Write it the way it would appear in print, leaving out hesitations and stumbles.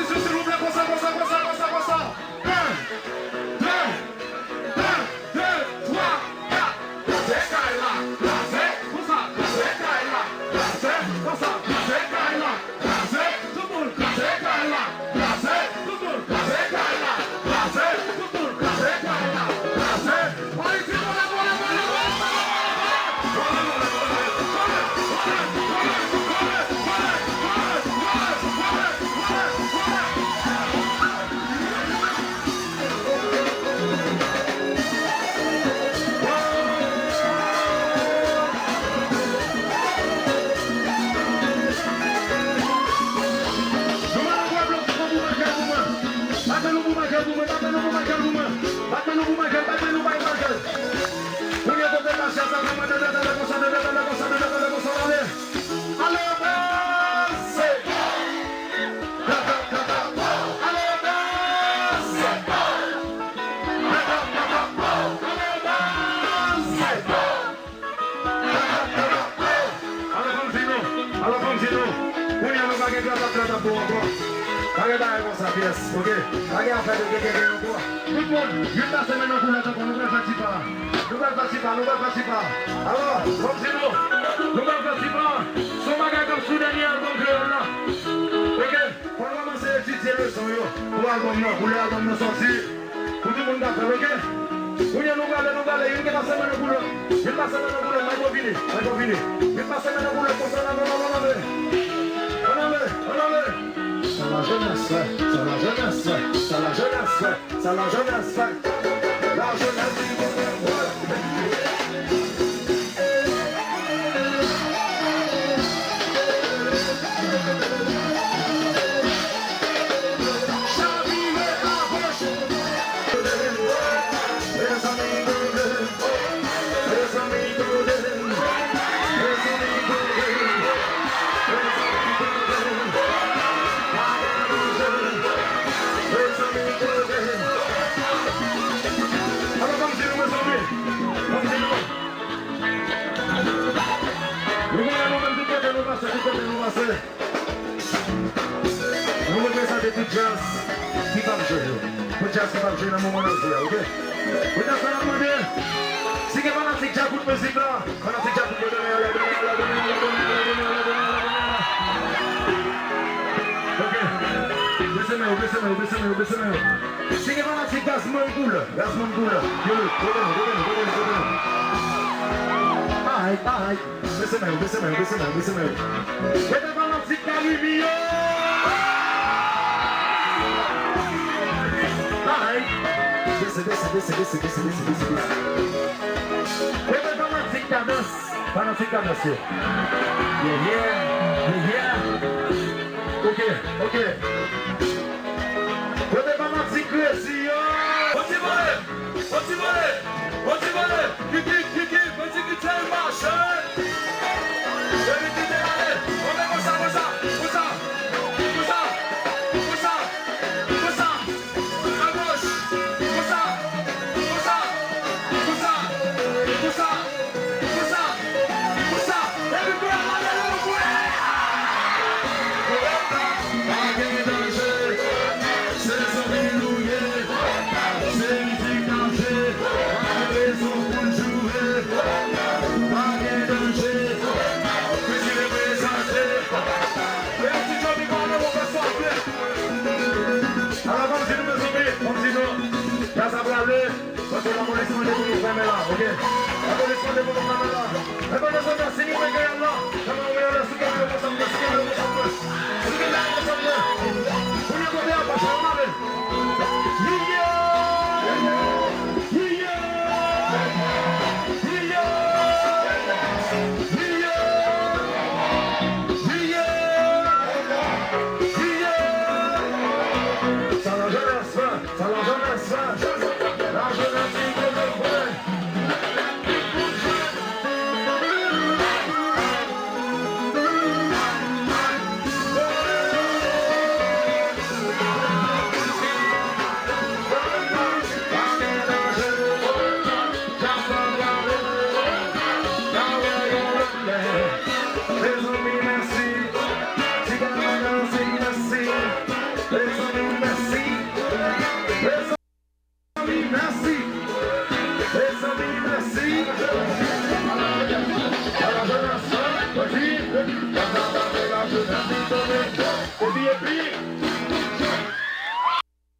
position, s'il vous plaît, comme ça. 1, 2, 3, 4. Placez, Kaila. Placez, comme ça. Placez, Kaila. Placez, comme ça. Placez, Kaila. Placez, tout le monde. Placez, Kaila. Placez, tout le monde. Placez, Kaila. Placez, tout le monde. Placez, Kaila. Placez. Allez, ok? Allez, en fait, tout le monde, je passe maintenant pour l'attendre, nous ne partons pas. Alors, continuons. Nous ne partons pas. Son bagage comme sous dernier album créole là. Ok? Pour commencer à étudier le son, pour l'album sorti, pour tout le monde d'accord, ok? Nous allons, il passe maintenant pour le. Il passe maintenant pour le, il passe maintenant pour le, pour ça, la jeunesse, dans mon moment ok? Vous êtes en train de si vous avez un coup de musique là, on a un coup de ok? Laissez-moi. Si vous avez un gaz mangoule, aïe. Laissez-moi. Vous êtes en train de Desce. Fanatique danse. Yeah. Ok. Pode fanatique crazy. Motivale. Kiki, fanatique tell marshal. Everything there. On est comme ça. merci. Les amis, merci. À la jeunesse, petit, et puis,